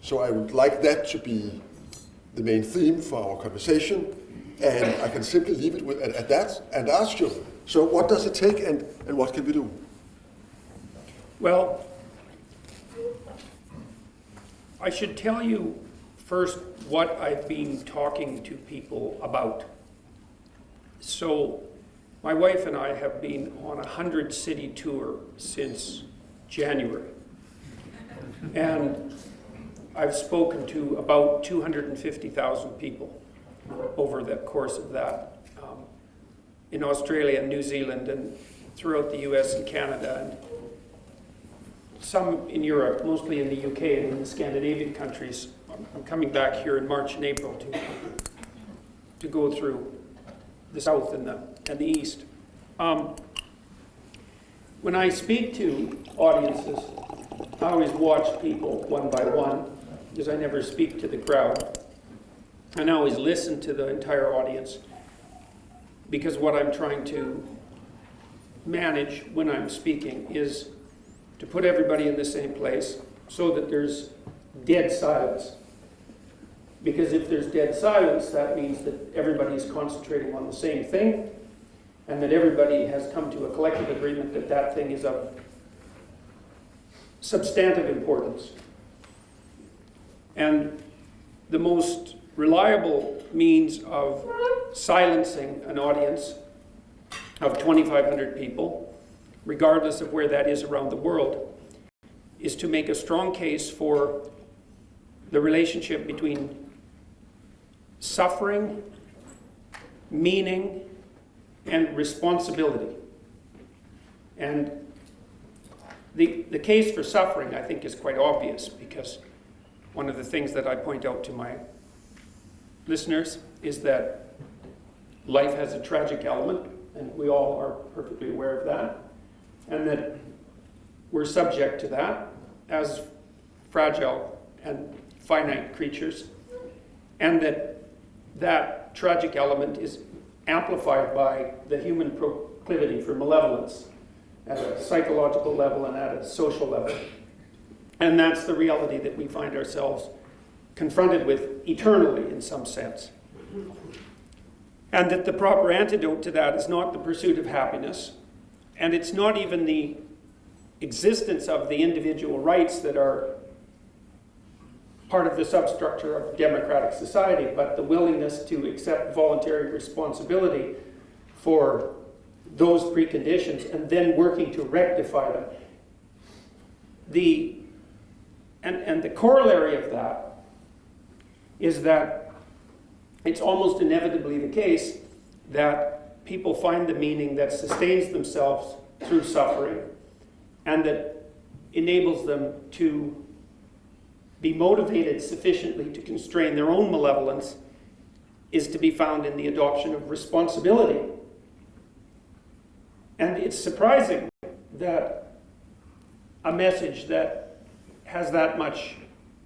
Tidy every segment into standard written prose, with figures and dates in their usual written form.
So I would like that to be the main theme for our conversation, and I can simply leave it at that and ask you, so what does it take and what can we do? Well, I should tell you first what I've been talking to people about. So my wife and I have been on a 100-city tour since January. And I've spoken to about 250,000 people over the course of that, in Australia and New Zealand and throughout the US and Canada, and some in Europe, mostly in the UK and in the Scandinavian countries. I'm coming back here in March and April to go through the South and the East. When I speak to audiences, I always watch people one by one, because I never speak to the crowd. And I always listen to the entire audience, because what I'm trying to manage when I'm speaking is to put everybody in the same place so that there's dead silence. Because if there's dead silence, that means that everybody's concentrating on the same thing, and that everybody has come to a collective agreement that that thing is of substantive importance. And the most reliable means of silencing an audience of 2,500 people, regardless of where that is around the world, is to make a strong case for the relationship between suffering, meaning, and responsibility. And the case for suffering, I think, is quite obvious, because one of the things that I point out to my listeners is that life has a tragic element, and we all are perfectly aware of that, and that we're subject to that as fragile and finite creatures, and that tragic element is amplified by the human proclivity for malevolence at a psychological level and at a social level. And that's the reality that we find ourselves confronted with eternally, in some sense. And that the proper antidote to that is not the pursuit of happiness, and it's not even the existence of the individual rights that are part of the substructure of democratic society, but the willingness to accept voluntary responsibility for those preconditions and then working to rectify them. And the corollary of that is that it's almost inevitably the case that people find the meaning that sustains themselves through suffering and that enables them to be motivated sufficiently to constrain their own malevolence is to be found in the adoption of responsibility. And it's surprising that a message that has that much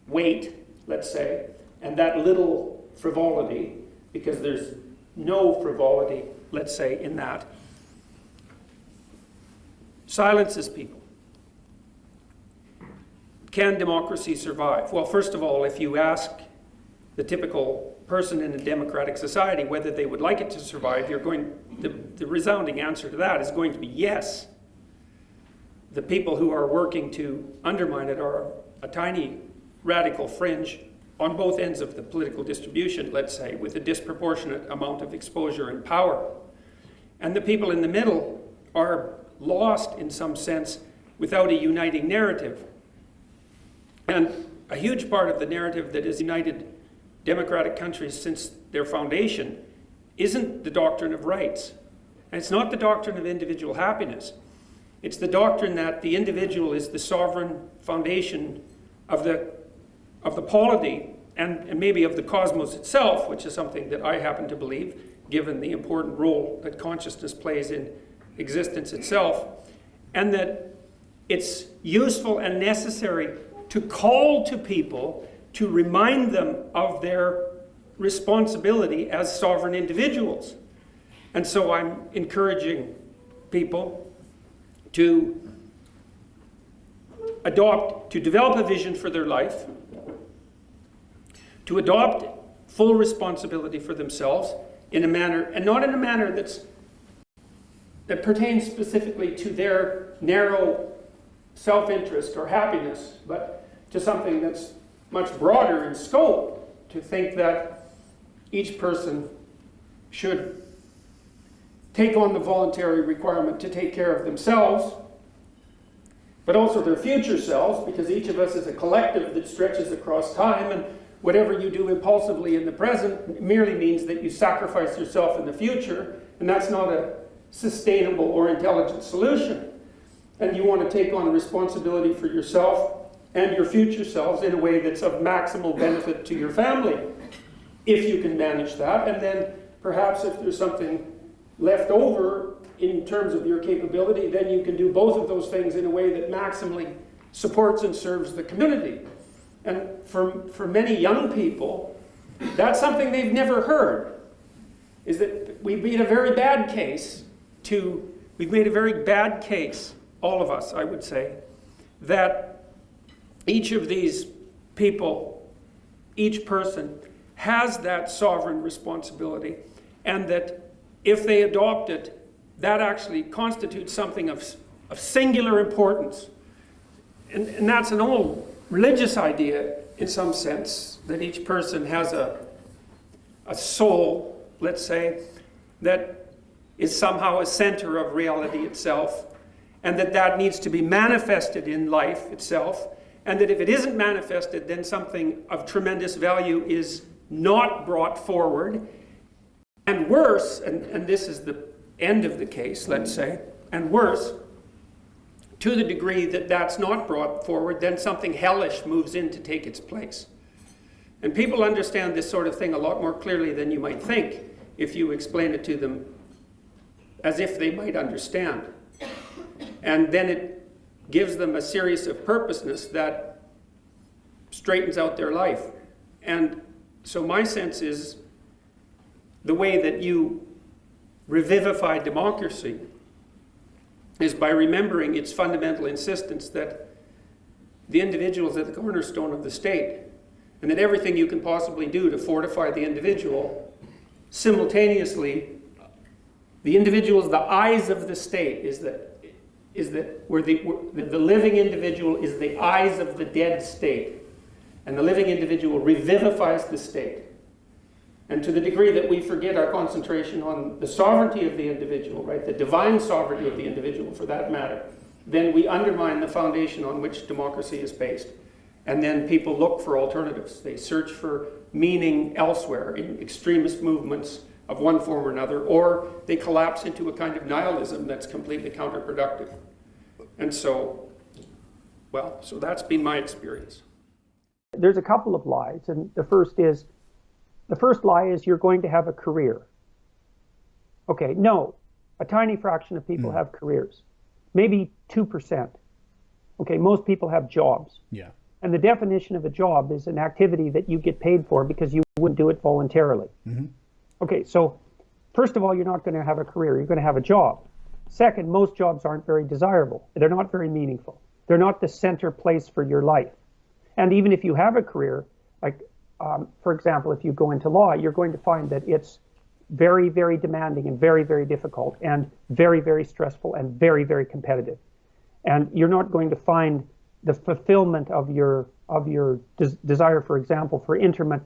weight, let's say, and that little frivolity, because there's no frivolity, let's say, in that, silences people. Can democracy survive? Well, first of all, if you ask the typical person in a democratic society whether they would like it to survive, the resounding answer to that is going to be yes. The people who are working to undermine it are a tiny radical fringe on both ends of the political distribution, let's say, with a disproportionate amount of exposure and power. And the people in the middle are lost, in some sense, without a uniting narrative. And a huge part of the narrative that has united democratic countries since their foundation isn't the doctrine of rights. And it's not the doctrine of individual happiness. It's the doctrine that the individual is the sovereign foundation of the polity and maybe of the cosmos itself, which is something that I happen to believe, given the important role that consciousness plays in existence itself, and that it's useful and necessary to call to people to remind them of their responsibility as sovereign individuals. And so I'm encouraging people to develop a vision for their life, to adopt full responsibility for themselves in a manner, and not in a manner that pertains specifically to their narrow self-interest or happiness, but to something that's much broader in scope, to think that each person should take on the voluntary requirement to take care of themselves, but also their future selves, because each of us is a collective that stretches across time, and whatever you do impulsively in the present merely means that you sacrifice yourself in the future, and that's not a sustainable or intelligent solution. And you want to take on responsibility for yourself and your future selves in a way that's of maximal benefit to your family, if you can manage that. And then perhaps if there's something left over in terms of your capability, then you can do both of those things in a way that maximally supports and serves the community. And for many young people, that's something they've never heard, is that we've made a very bad case all of us, I would say, that each of these people, each person, has that sovereign responsibility, and that if they adopt it, that actually constitutes something of singular importance. And that's an old religious idea, in some sense, that each person has a soul, let's say, that is somehow a center of reality itself, and that needs to be manifested in life itself, and that if it isn't manifested, then something of tremendous value is not brought forward. And worse, and this is the end of the case, let's say, and worse, to the degree that that's not brought forward, then something hellish moves in to take its place. And people understand this sort of thing a lot more clearly than you might think if you explain it to them as if they might understand. And then it gives them a series of purposeness that straightens out their life. And so my sense is the way that you revivify democracy is by remembering its fundamental insistence that the individual is at the cornerstone of the state, and that everything you can possibly do to fortify the individual, simultaneously, the individual is the eyes of the state, is that where the living individual is the eyes of the dead state, and the living individual revivifies the state. And to the degree that we forget our concentration on the sovereignty of the individual, right, the divine sovereignty of the individual for that matter, then we undermine the foundation on which democracy is based. And then people look for alternatives. They search for meaning elsewhere in extremist movements of one form or another, or they collapse into a kind of nihilism that's completely counterproductive. And so, well, so that's been my experience. There's a couple of lies, and the first lie is you're going to have a career. Okay, no, a tiny fraction of people have careers, maybe 2%. Okay, most people have jobs. Yeah. And the definition of a job is an activity that you get paid for because you wouldn't do it voluntarily. Mm-hmm. Okay, so first of all, you're not going to have a career, you're going to have a job. Second, most jobs aren't very desirable. They're not very meaningful. They're not the center place for your life. And even if you have a career, like for example, if you go into law, you're going to find that it's very, very demanding and very, very difficult and very, very stressful and very, very competitive. And you're not going to find the fulfillment of your desire, for example, for intimate,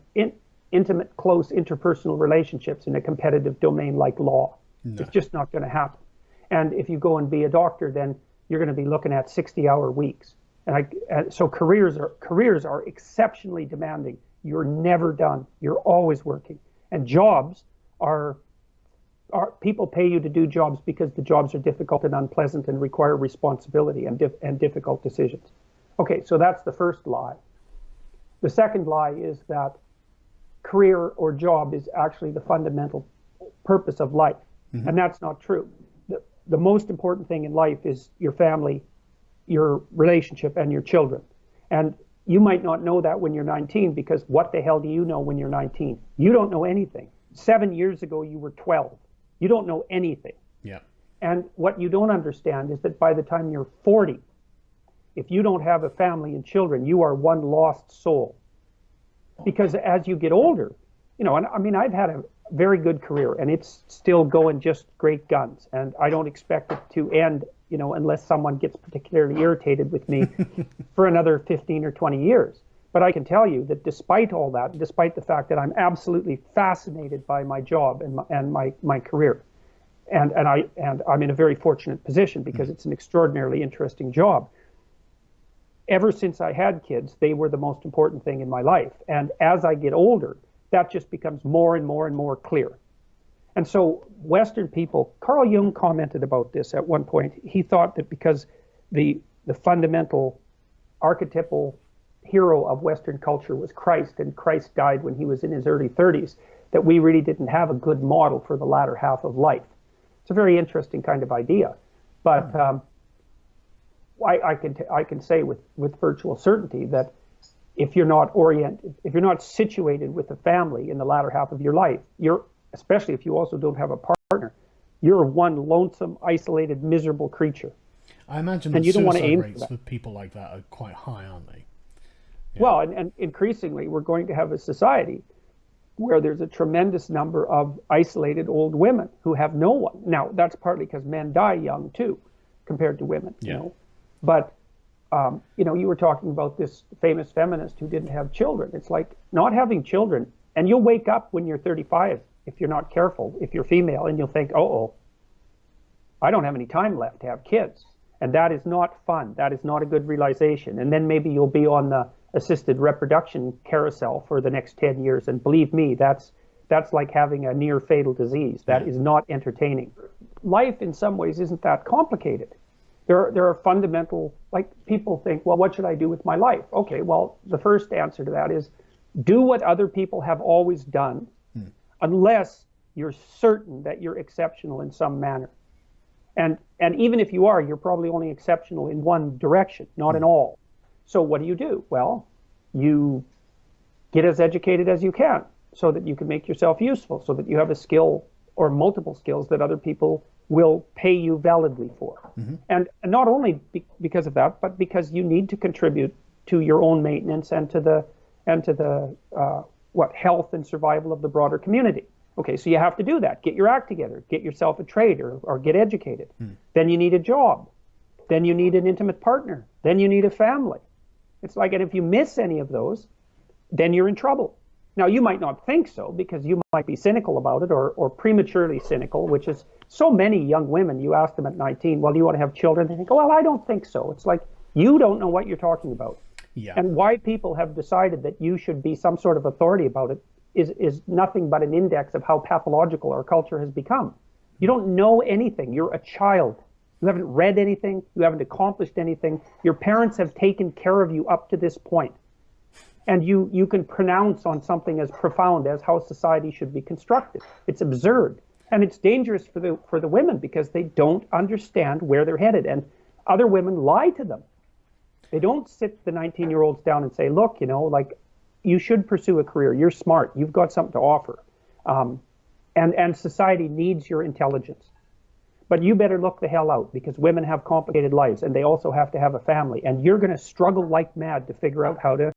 close interpersonal relationships in a competitive domain like law. No. It's just not going to happen. And if you go and be a doctor, then you're going to be looking at 60-hour weeks. And so careers are exceptionally demanding. You're never done. You're always working. And jobs are people pay you to do jobs because the jobs are difficult and unpleasant and require responsibility and difficult decisions. Okay, so that's the first lie. The second lie is that career or job is actually the fundamental purpose of life. Mm-hmm. And that's not true. The most important thing in life is your family, your relationship, and your children. And you might not know that when you're 19, because what the hell do you know when you're 19? You don't know anything. 7 years ago, you were 12. You don't know anything. Yeah. And what you don't understand is that by the time you're 40, if you don't have a family and children, you are one lost soul. Because as you get older, you know, and I mean, I've had a very good career and it's still going just great guns. And I don't expect it to end, you know, unless someone gets particularly irritated with me for another 15 or 20 years. But I can tell you that despite all that, despite the fact that I'm absolutely fascinated by my job and my career, and I'm in a very fortunate position because it's an extraordinarily interesting job. Ever since I had kids, they were the most important thing in my life. And as I get older, that just becomes more and more and more clear. And so Western people, Carl Jung commented about this at one point. He thought that because the fundamental archetypal hero of Western culture was Christ, and Christ died when he was in his early 30s, that we really didn't have a good model for the latter half of life. It's a very interesting kind of idea. But I can say with virtual certainty that if you're not oriented, if you're not situated with a family in the latter half of your life, especially if you also don't have a partner, you're one lonesome, isolated, miserable creature. I imagine and that you don't want to suicide aim rates for that. with people like that are quite high, aren't they? Yeah. Well, and increasingly, we're going to have a society where there's a tremendous number of isolated old women who have no one. Now, that's partly because men die young too, compared to women. Yeah. You know, but you know, you were talking about this famous feminist who didn't have children. It's like not having children, and you'll wake up when you're 35 if you're not careful, if you're female, and you'll think, oh, I don't have any time left to have kids. And that is not fun. That is not a good realization. And then maybe you'll be on the assisted reproduction carousel for the next 10 years. And believe me, that's like having a near fatal disease. That is not entertaining. Life in some ways isn't that complicated. There are fundamental, like people think, well, what should I do with my life? Okay, well, the first answer to that is do what other people have always done, unless you're certain that you're exceptional in some manner. And even if you are, you're probably only exceptional in one direction, not in all. So what do? Well, you get as educated as you can so that you can make yourself useful, so that you have a skill or multiple skills that other people will pay you validly for. And not only because of that, but because you need to contribute to your own maintenance and to the health and survival of the broader community. Okay, so you have to do that. Get your act together. Get yourself a trade or get educated. Then you need a job. Then you need an intimate partner. Then you need a family. It's like, and if you miss any of those, then you're in trouble. Now, you might not think so because you might be cynical about it or prematurely cynical, which is so many young women, you ask them at 19, well, do you want to have children? They think, oh, well, I don't think so. It's like, you don't know what you're talking about. Yeah. And why people have decided that you should be some sort of authority about it is nothing but an index of how pathological our culture has become. You don't know anything. You're a child. You haven't read anything. You haven't accomplished anything. Your parents have taken care of you up to this point. And you can pronounce on something as profound as how society should be constructed. It's absurd. And it's dangerous for the women because they don't understand where they're headed. And other women lie to them. They don't sit the 19-year-olds down and say, look, you know, like, you should pursue a career. You're smart. You've got something to offer. And society needs your intelligence. But you better look the hell out because women have complicated lives and they also have to have a family. And you're going to struggle like mad to figure out how to